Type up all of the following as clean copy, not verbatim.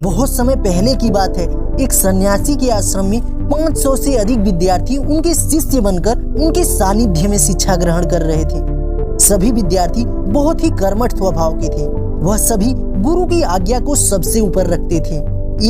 बहुत समय पहले की बात है। एक सन्यासी के आश्रम में 500 से अधिक विद्यार्थी उनके शिष्य बनकर उनके सानिध्य में शिक्षा ग्रहण कर रहे थे। सभी विद्यार्थी बहुत ही कर्मठ स्वभाव के थे। वह सभी गुरु की आज्ञा को सबसे ऊपर रखते थे।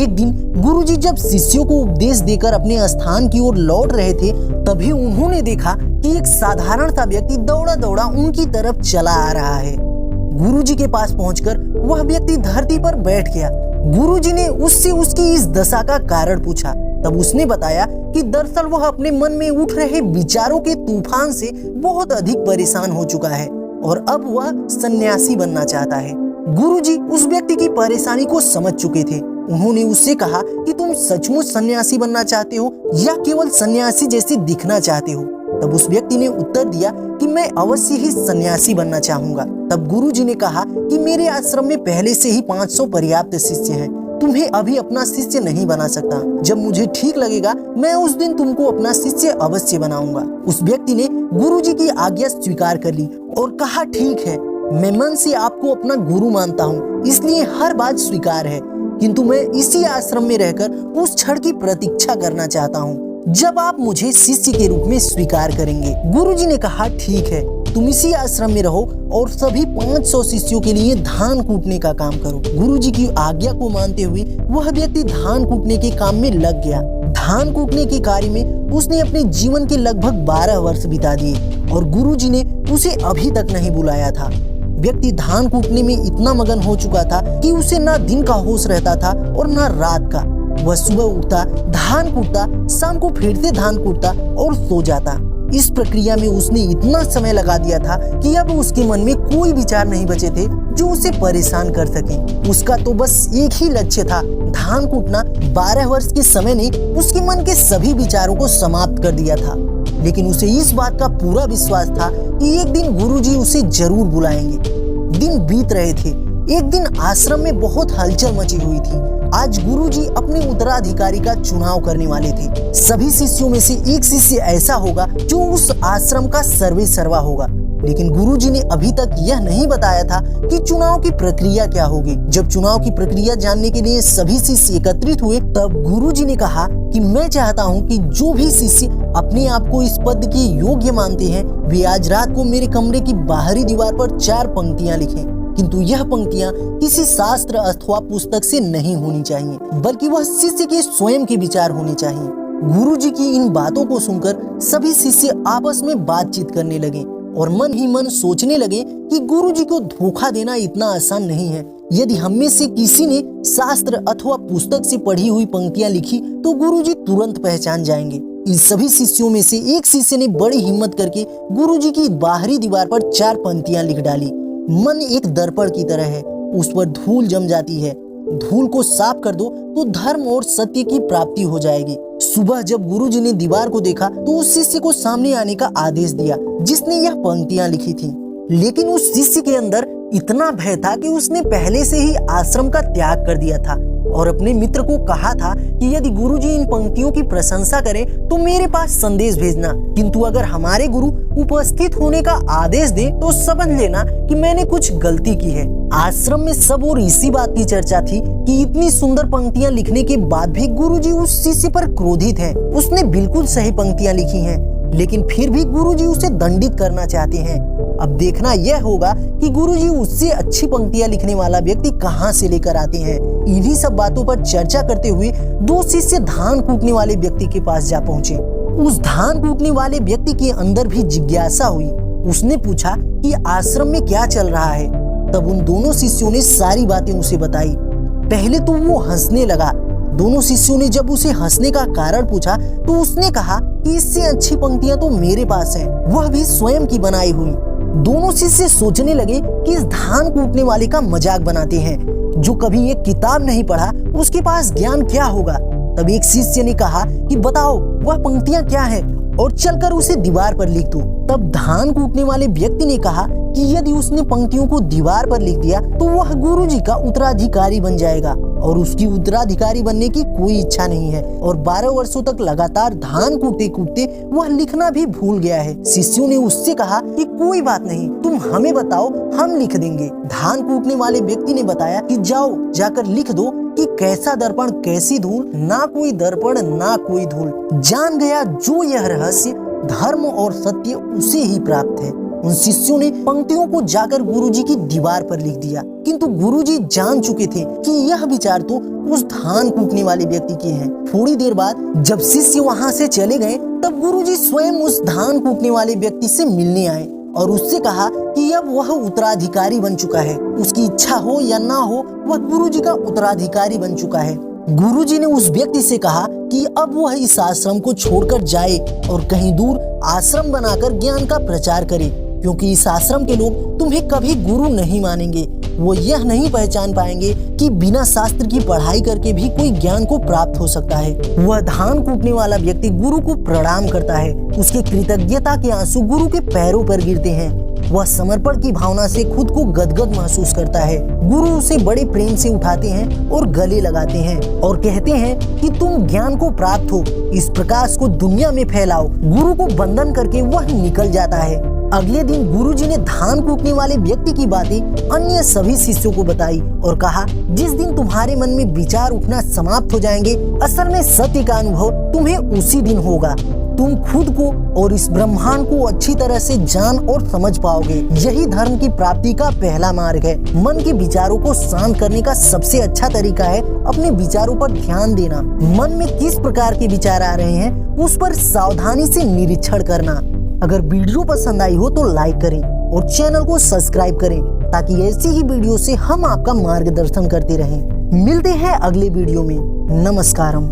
एक दिन गुरुजी जब शिष्यों को उपदेश देकर अपने स्थान की ओर लौट रहे थे, तभी उन्होंने देखा कि एक साधारण सा व्यक्ति दौड़ा दौड़ा उनकी तरफ चला आ रहा है। गुरुजी के पास पहुंचकर वह व्यक्ति धरती पर बैठ गया। गुरुजी ने उससे उसकी इस दशा का कारण पूछा। तब उसने बताया कि दरअसल वह अपने मन में उठ रहे विचारों के तूफान से बहुत अधिक परेशान हो चुका है और अब वह सन्यासी बनना चाहता है। गुरुजी उस व्यक्ति की परेशानी को समझ चुके थे। उन्होंने उससे कहा कि तुम सचमुच सन्यासी बनना चाहते हो या केवल सन्यासी जैसे दिखना चाहते हो? तब उस व्यक्ति ने उत्तर दिया कि मैं अवश्य ही सन्यासी बनना चाहूंगा। तब गुरुजी ने कहा कि मेरे आश्रम में पहले से ही 500 पर्याप्त शिष्य हैं। तुम्हें अभी अपना शिष्य नहीं बना सकता। जब मुझे ठीक लगेगा मैं उस दिन तुमको अपना शिष्य अवश्य बनाऊंगा। उस व्यक्ति ने गुरुजी की आज्ञा स्वीकार कर ली और कहा, ठीक है, मैं मन से आपको अपना गुरु मानता हूँ, इसलिए हर बात स्वीकार है, किंतु मैं इसी आश्रम में रहकर उस क्षण की प्रतीक्षा करना चाहता हूँ जब आप मुझे शिष्य के रूप में स्वीकार करेंगे। गुरुजी ने कहा, ठीक है, तुम इसी आश्रम में रहो और सभी 500 शिष्यों के लिए धान कूटने का काम करो। गुरुजी की आज्ञा को मानते हुए वह व्यक्ति धान कूटने के काम में लग गया। धान कूटने के कार्य में उसने अपने जीवन के लगभग 12 वर्ष बिता दिए और गुरुजी ने उसे अभी तक नहीं बुलाया था। व्यक्ति धान कूटने में इतना मगन हो चुका था कि उसे ना दिन का होश रहता था और ना रात का। वह सुबह उठता, धान कूटता, शाम को फिर से धान कूटता और सो जाता। इस प्रक्रिया में उसने इतना समय लगा दिया था कि अब उसके मन में कोई विचार नहीं बचे थे जो उसे परेशान कर सके। उसका तो बस एक ही लक्ष्य था, धान कूटना। 12 वर्ष के समय ने उसके मन के सभी विचारों को समाप्त कर दिया था। लेकिन उसे इस बात का पूरा विश्वास था कि एक दिन गुरुजी उसे जरूर बुलाएंगे। दिन बीत रहे थे। एक दिन आश्रम में बहुत हलचल मची हुई थी। आज गुरुजी अपने उत्तराधिकारी का चुनाव करने वाले थे। सभी शिष्यों में से एक शिष्य ऐसा होगा जो उस आश्रम का सर्वेसर्वा होगा। लेकिन गुरुजी ने अभी तक यह नहीं बताया था कि चुनाव की प्रक्रिया क्या होगी। जब चुनाव की प्रक्रिया जानने के लिए सभी शिष्य एकत्रित हुए, तब गुरुजी ने कहा कि मैं चाहता हूं कि जो भी शिष्य अपने आप को इस पद के योग्य मानते हैं, वे आज रात को मेरे कमरे की बाहरी दीवार पर 4 पंक्तियां लिखें। किंतु यह पंक्तियां किसी शास्त्र अथवा पुस्तक से नहीं होनी चाहिए, बल्कि वह शिष्य के स्वयं के विचार होने चाहिए। गुरुजी की इन बातों को सुनकर सभी शिष्य आपस में बातचीत करने लगे और मन ही मन सोचने लगे कि गुरुजी को धोखा देना इतना आसान नहीं है। यदि हम में से किसी ने शास्त्र अथवा पुस्तक से पढ़ी हुई पंक्तियां लिखी तो गुरुजी तुरंत पहचान जाएंगे। इन सभी शिष्यों में से एक शिष्य ने बड़ी हिम्मत करके गुरुजी की बाहरी दीवार पर 4 पंक्तियां लिख डाली। मन एक दर्पण की तरह है, उस पर धूल जम जाती है। धूल को साफ कर दो तो धर्म और सत्य की प्राप्ति हो जाएगी। सुबह जब गुरुजी ने दीवार को देखा तो उस शिष्य को सामने आने का आदेश दिया जिसने यह पंक्तियां लिखी थी। लेकिन उस शिष्य के अंदर इतना भय था कि उसने पहले से ही आश्रम का त्याग कर दिया था और अपने मित्र को कहा था कि यदि गुरुजी इन पंक्तियों की प्रशंसा करें तो मेरे पास संदेश भेजना, किंतु अगर हमारे गुरु उपस्थित होने का आदेश दे तो समझ लेना कि मैंने कुछ गलती की है। आश्रम में सब और इसी बात की चर्चा थी कि इतनी सुंदर पंक्तियां लिखने के बाद भी गुरुजी उस शिष्य पर क्रोधित हैं। उसने बिल्कुल सही पंक्तियां लिखी हैं, लेकिन फिर भी गुरुजी उसे दंडित करना चाहते हैं। अब देखना यह होगा कि गुरुजी उससे अच्छी पंक्तियां लिखने वाला व्यक्ति कहां से लेकर आते हैं। इन्हीं सब बातों पर चर्चा करते हुए 2 शिष्य धान कूटने वाले व्यक्ति के पास जा पहुंचे। उस धान कूटने वाले व्यक्ति के अंदर भी जिज्ञासा हुई। उसने पूछा कि आश्रम में क्या चल रहा है। तब उन दोनों शिष्यों ने सारी बातें उसे बताई। पहले तो वो हंसने लगा। दोनों शिष्यों ने जब उसे हंसने का कारण पूछा तो उसने कहा कि इससे अच्छी पंक्तियां तो मेरे पास हैं, वह भी स्वयं की बनाई हुई। दोनों शिष्य सोचने लगे कि इस धान कूटने वाले का मजाक बनाते हैं। जो कभी एक किताब नहीं पढ़ा उसके पास ज्ञान क्या होगा। तब एक शिष्य ने कहा कि बताओ वह पंक्तियां क्या हैं और चलकर उसे दीवार पर लिख दो। तब धान कूटने वाले व्यक्ति ने कहा कि यदि उसने पंक्तियों को दीवार पर लिख दिया तो वह गुरुजी का उत्तराधिकारी बन जाएगा और उसकी उत्तराधिकारी बनने की कोई इच्छा नहीं है और 12 वर्षों तक लगातार धान कूटते कूटते वह लिखना भी भूल गया है। शिष्यों ने उससे कहा कि कोई बात नहीं, तुम हमें बताओ, हम लिख देंगे। धान कूटने वाले व्यक्ति ने बताया कि जाओ जाकर लिख दो कि कैसा दर्पण कैसी धूल, ना कोई दर्पण ना कोई धूल। जान गया जो यह रहस्य, धर्म और सत्य उसे ही प्राप्त है। उन शिष्यों ने पंक्तियों को जाकर गुरुजी की दीवार पर लिख दिया, किंतु गुरुजी जान चुके थे कि यह विचार तो उस धान कूटने वाले व्यक्ति के हैं। थोड़ी देर बाद जब शिष्य वहां से चले गए, तब गुरुजी स्वयं उस धान कूटने वाले व्यक्ति से मिलने आए और उससे कहा कि अब वह उत्तराधिकारी बन चुका है। उसकी इच्छा हो या ना हो, वह गुरुजी का उत्तराधिकारी बन चुका है। गुरुजी ने उस व्यक्ति से कहा कि अब वह इस आश्रम को छोड़कर जाए और कहीं दूर आश्रम बनाकर ज्ञान का प्रचार करे, क्योंकि इस आश्रम के लोग तुम्हें कभी गुरु नहीं मानेंगे। वो यह नहीं पहचान पाएंगे कि बिना शास्त्र की पढ़ाई करके भी कोई ज्ञान को प्राप्त हो सकता है। वह धान कूटने वाला व्यक्ति गुरु को प्रणाम करता है। उसके कृतज्ञता के आंसू गुरु के पैरों पर गिरते हैं। वह समर्पण की भावना से खुद को गदगद महसूस करता है। गुरु उसे बड़े प्रेम से उठाते हैं और गले लगाते हैं और कहते हैं कि तुम ज्ञान को प्राप्त हो, इस प्रकाश को दुनिया में फैलाओ। गुरु को वंदन करके वह निकल जाता है। अगले दिन गुरुजी ने धान कूटने वाले व्यक्ति की बातें अन्य सभी शिष्यों को बताई और कहा, जिस दिन तुम्हारे मन में विचार उठना समाप्त हो जाएंगे, असल में सत्य का अनुभव तुम्हें उसी दिन होगा। तुम खुद को और इस ब्रह्मांड को अच्छी तरह से जान और समझ पाओगे। यही धर्म की प्राप्ति का पहला मार्ग है। मन के विचारों को शांत करने का सबसे अच्छा तरीका है अपने विचारों पर ध्यान देना। मन में किस प्रकार के विचार आ रहे हैं, उस पर सावधानी से निरीक्षण करना। अगर वीडियो पसंद आई हो तो लाइक करें और चैनल को सब्सक्राइब करें, ताकि ऐसी ही वीडियो से हम आपका मार्गदर्शन करते रहें। मिलते हैं अगले वीडियो में। नमस्कारम।